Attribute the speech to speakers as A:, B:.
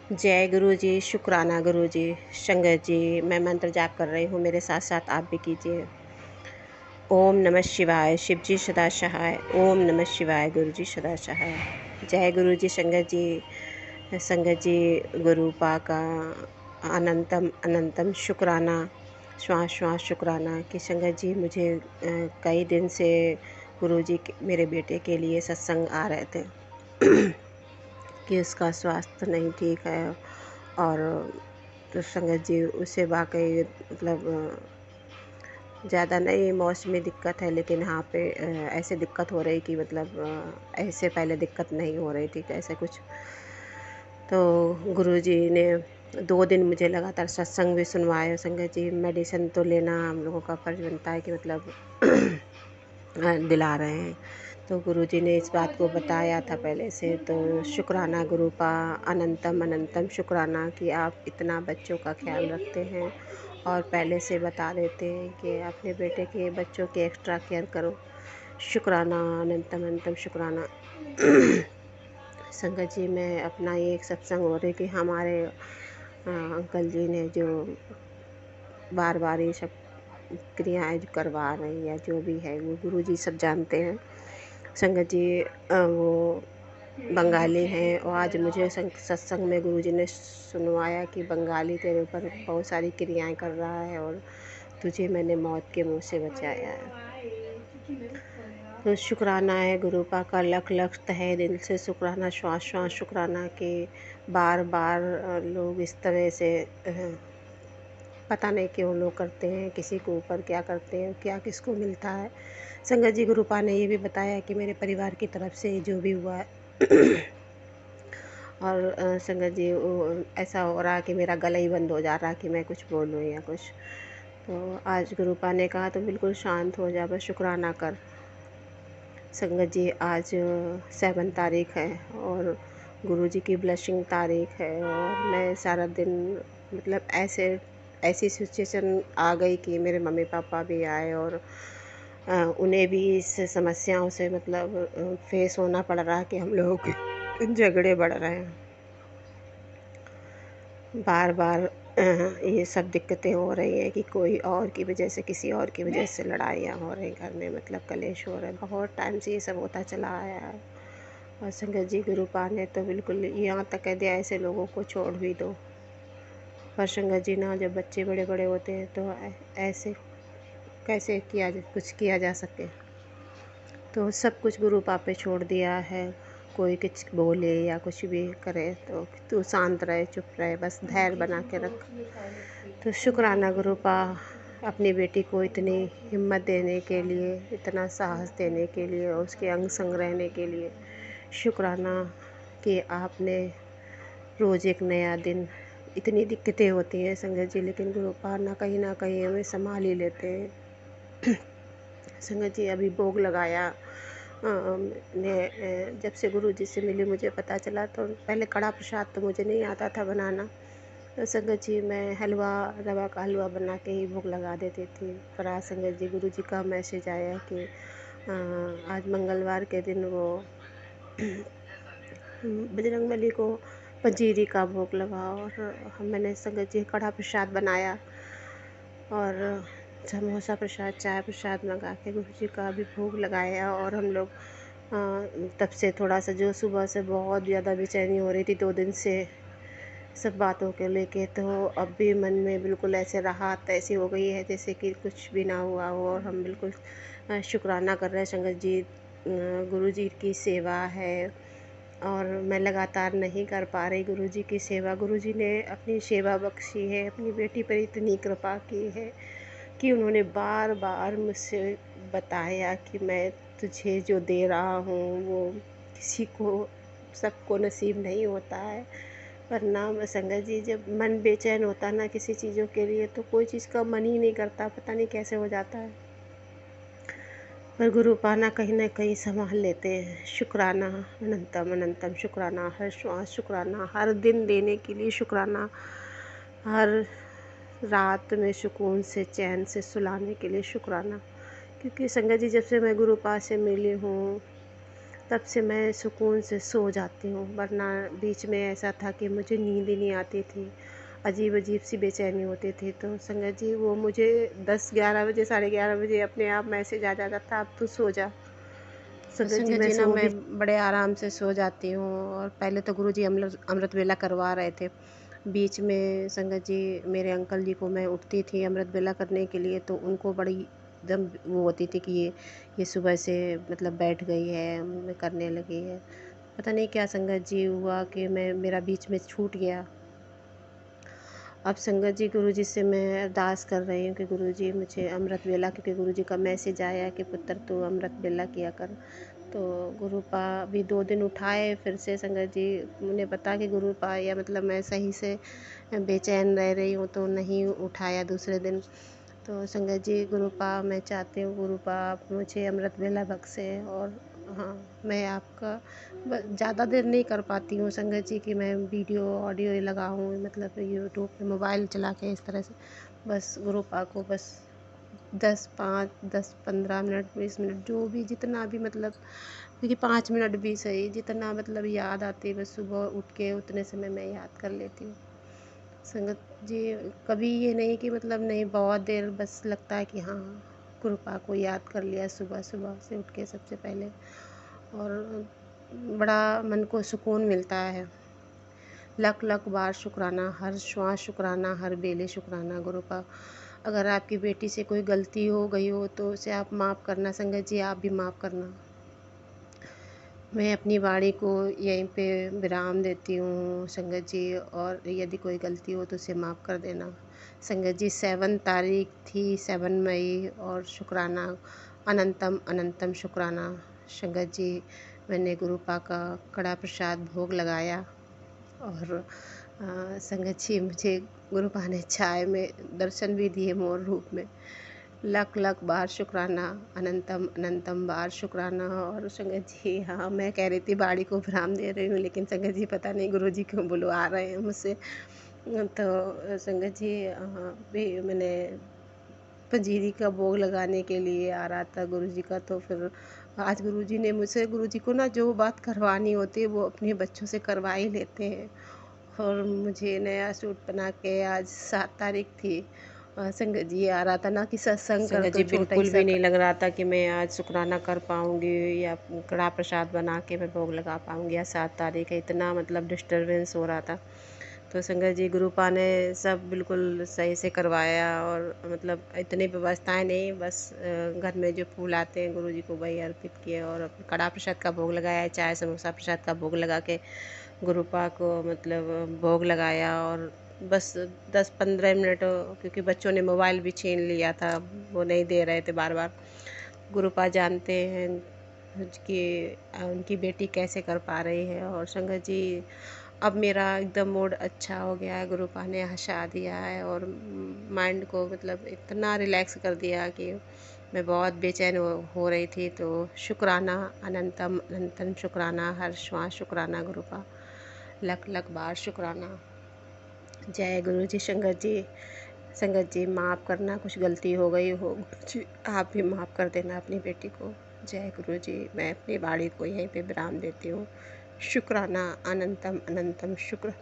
A: जय गुरु जी, शुक्राना गुरु जी। संगत जी, मैं मंत्र जाप कर रही हूँ, मेरे साथ साथ आप भी कीजिए। ओम नमः शिवाय, शिव जी सदा सहाय। ओम नमः शिवाय, गुरु जी सदा सहाय। जय गुरु जी। संगत जी, गुरु पा का अनंतम अनंतम शुक्राना, श्वास श्वास शुक्राना कि संगत जी मुझे कई दिन से गुरु जी मेरे बेटे के लिए सत्संग आ रहे थे कि उसका स्वास्थ्य नहीं ठीक है। और तो संगत जी उसे वाकई मतलब ज़्यादा नहीं मौसमी दिक्कत है, लेकिन हाँ पे ऐसे दिक्कत हो रही कि मतलब ऐसे पहले दिक्कत नहीं हो रही थी ऐसे कुछ। तो गुरुजी ने 2 दिन मुझे लगातार सत्संग भी सुनवाया। संगत जी मेडिसिन तो लेना हम लोगों का फर्ज बनता है कि मतलब दिला रहे हैं। तो गुरुजी ने इस बात को बताया था पहले से। तो शुक्राना गुरु पा, अनंतम अनंतम शुक्राना कि आप इतना बच्चों का ख्याल रखते हैं और पहले से बता देते हैं कि अपने बेटे के बच्चों की एक्स्ट्रा केयर करो। शुक्राना, अनंतम अनंतम शुक्राना। संगत जी मैं अपना ये एक सत्संग हो रही कि हमारे अंकल जी ने जो बार बार ये सब क्रियाएं जो करवा रहे हैं या जो भी है वो गुरु जी सब जानते हैं। संगत जी वो बंगाली हैं और आज मुझे सत्संग में गुरुजी ने सुनवाया कि बंगाली तेरे ऊपर बहुत सारी क्रियाएं कर रहा है और तुझे मैंने मौत के मुंह से बचाया है। तो शुक्राना है गुरुपा का लख लख तहे दिल से शुक्राना, श्वास श्वास शुक्राना के बार बार लोग इस तरह से पता नहीं क्यों लोग करते हैं, किसी को ऊपर क्या करते हैं, क्या किसको मिलता है। संगत जी गुरुपा ने ये भी बताया कि मेरे परिवार की तरफ से जो भी हुआ है और संगत जी वो ऐसा हो रहा कि मेरा गला ही बंद हो जा रहा कि मैं कुछ बोलूँ या कुछ। तो आज गुरुपा ने कहा तो बिल्कुल शांत हो जा, बस शुक्राना कर। संगत जी आज 7 तारीख है और गुरुजी की ब्लेसिंग तारीख है और मैं सारा दिन मतलब ऐसी सिचुएशन आ गई कि मेरे मम्मी पापा भी आए और उन्हें भी इस समस्याओं से मतलब फेस होना पड़ रहा है कि हम लोग झगड़े बढ़ रहे हैं बार बार। ये सब दिक्कतें हो रही हैं कि कोई और की वजह से, किसी और की वजह से लड़ाइयाँ हो रही घर में, मतलब कलेश हो रहे हैं। बहुत टाइम से ये सब होता चला आया है और संगत जी गुरुपा ने तो बिल्कुल यहाँ तक कह दिया ऐसे लोगों को छोड़ भी दो। पर संगत जी ना जब बच्चे बड़े बड़े होते हैं तो ऐसे कैसे कुछ किया जा सके। तो सब कुछ गुरुपा पे छोड़ दिया है। कोई कुछ बोले या कुछ भी करे तो तू शांत रहे, चुप रहे, बस धैर्य बना के रख। तो शुक्राना गुरुपा अपनी बेटी को इतनी हिम्मत देने के लिए, इतना साहस देने के लिए और उसके अंग संग रहने के लिए शुक्राना कि आपने रोज़ एक नया दिन। इतनी दिक्कतें होती हैं संगत जी, लेकिन गुरुपा ना कहीं हमें संभाल ही लेते हैं। संगत जी अभी भोग लगाया जब से गुरु जी से मिली मुझे पता चला। तो पहले कड़ा प्रसाद तो मुझे नहीं आता था बनाना। तो संगत जी मैं हलवा, रवा का हलवा बना के ही भोग लगा देती थी। पर आज संगत जी गुरु जी का मैसेज आया कि आज मंगलवार के दिन वो बजरंगबली को पंजीरी का भोग लगा और मैंने संगत जी कड़ा प्रसाद बनाया और समोसा प्रसाद, चाय प्रसाद मंगा के गुरु जी का भी भोग लगाया। और हम लोग तब से थोड़ा सा जो सुबह से बहुत ज़्यादा बेचैनी हो रही थी 2 दिन से सब बातों के लेके, तो अब भी मन में बिल्कुल ऐसे राहत ऐसी हो गई है जैसे कि कुछ भी ना हुआ हो। और हम बिल्कुल शुक्राना कर रहे हैं संगत जी। गुरु जी की सेवा है और मैं लगातार नहीं कर पा रही गुरु जी की सेवा। गुरु जी ने अपनी सेवा बख्शी है, अपनी बेटी पर इतनी कृपा की है कि उन्होंने बार बार मुझसे बताया कि मैं तुझे जो दे रहा हूँ वो किसी को, सबको नसीब नहीं होता है। वरना संगत जी जब मन बेचैन होता है ना किसी चीज़ों के लिए तो कोई चीज़ का मन ही नहीं करता, पता नहीं कैसे हो जाता है। पर गुरु पाना कहीं ना कहीं संभाल लेते हैं। शुक्राना, अनंतम अनंतम शुक्राना, हर श्वास शुक्राना, हर दिन देने के लिए शुक्राना, हर रात में सुकून से चैन से सुलाने के लिए शुक्राना। क्योंकि संगत जी जब से मैं गुरु पास से मिली हूँ तब से मैं सुकून से सो जाती हूँ, वरना बीच में ऐसा था कि मुझे नींद ही नहीं आती थी, अजीब अजीब सी बेचैनी होती थी। तो संगत जी वो मुझे 10-11 बजे, 11:30 बजे अपने आप मैसेज आ जाता था, अब तू सो जा। संगत जी
B: संगत
A: मैं
B: जी ना,
A: सो भी
B: मैं बड़े आराम से सो जाती हूँ। और पहले तो गुरुजी अमृत वेला करवा रहे थे। बीच में संगत जी मेरे अंकल जी को मैं उठती थी अमृत वेला करने के लिए, तो उनको बड़ी एकदम वो होती थी कि ये सुबह से मतलब बैठ गई है, मैं करने लगी है। पता नहीं क्या संगत जी हुआ कि मैं मेरा बीच में छूट गया। अब संगत जी गुरुजी से मैं अरदास कर रही हूँ कि गुरुजी मुझे अमृत वेला, क्योंकि गुरुजी का मैसेज आया कि पुत्र तू अमृत वेला किया कर। तो गुरुपा भी 2 दिन उठाए, फिर से संगत जी उन्हें पता कि गुरुपा या मतलब मैं सही से बेचैन रह रही हूँ, तो नहीं उठाया दूसरे दिन। तो संगत जी गुरुपा मैं चाहती हूँ गुरुपा आप मुझे अमृत वेला बख्शें। और हाँ, मैं आपका ज़्यादा देर नहीं कर पाती हूँ संगत जी कि मैं वीडियो ऑडियो लगाऊँ, मतलब यूट्यूब पे मोबाइल चला के इस तरह से। बस गुरुपा को बस 10-15 मिनट, 20 मिनट, जो भी जितना भी मतलब, क्योंकि 5 मिनट भी सही, जितना मतलब याद आती है बस सुबह उठ के उतने समय मैं याद कर लेती हूँ संगत जी। कभी ये नहीं कि मतलब नहीं, बहुत देर बस लगता है कि हाँ, कृपा को याद कर लिया सुबह सुबह से उठ के सबसे पहले। और बड़ा मन को सुकून मिलता है। लख लख बार शुक्राना, हर श्वास शुक्राना, हर बेले शुक्राना गुरुपा। अगर आपकी बेटी से कोई गलती हो गई हो तो उसे आप माफ़ करना संगत जी, आप भी माफ़ करना। मैं अपनी वाणी को यहीं पे विराम देती हूँ संगत जी, और यदि कोई गलती हो तो उसे माफ़ कर देना संगत जी। 7 तारीख थी, 7 मई, और शुक्राना, अनंतम अनंतम शुक्राना संगत जी। मैंने गुरुपा का कड़ा प्रसाद भोग लगाया। और संगत जी मुझे गुरुपा ने चाय में दर्शन भी दिए मोर रूप में। लख लख बार शुक्राना, अनंतम अनंतम बार शुक्राना। और संगत जी हाँ, मैं कह रही थी बाड़ी को विराम दे रही हूँ, लेकिन संगत जी पता नहीं गुरुजी क्यों बुलवा रहे हैं मुझसे। तो संगत जी भी मैंने पंजीरी का भोग लगाने के लिए आ रहा था गुरुजी का। तो फिर आज गुरुजी ने मुझसे, गुरुजी को ना जो बात करवानी होती है वो अपने बच्चों से करवा ही लेते हैं। और मुझे नया सूट बना के आज 7 तारीख थी, संगत जी आ रहा था ना कि सत्संग कर संगत
A: दो,
B: जी
A: छोटा ही
B: बिल्कुल
A: सा
B: भी नहीं लग रहा था कि मैं आज शुक्राना कर पाऊँगी या कड़ा प्रसाद बना के मैं भोग लगा पाऊँगी। या 7 तारीख है, इतना मतलब डिस्टर्बेंस हो रहा था। तो संगत जी गुरुपा ने सब बिल्कुल सही से करवाया। और मतलब इतनी व्यवस्थाएं नहीं, बस घर में जो फूल आते हैं गुरुजी को वही अर्पित किए, और कड़ा प्रसाद का भोग लगाया, चाय समोसा प्रसाद का भोग लगा के गुरुपा को मतलब भोग लगाया। और बस 10-15 मिनट, क्योंकि बच्चों ने मोबाइल भी छीन लिया था, वो नहीं दे रहे थे बार बार। गुरुपा जानते हैं कि उनकी बेटी कैसे कर पा रही है। और संगत जी अब मेरा एकदम मूड अच्छा हो गया है, गुरुपा ने हंसा दिया है और माइंड को मतलब इतना रिलैक्स कर दिया कि मैं बहुत बेचैन हो रही थी। तो शुक्राना, अनंतम अनंतम शुक्राना, हर श्वास शुक्राना गुरुपा, लख लख बार शुक्राना। जय गुरु जी। संगत जी, संगत जी माफ़ करना, कुछ गलती हो गई हो गुरु जी, आप भी माफ़ कर देना अपनी बेटी को। जय गुरु जी। मैं अपनी बाड़ी को यहीं पे विराम देती हूँ। शुक्राना, अनंतम अनंतम शुक्र।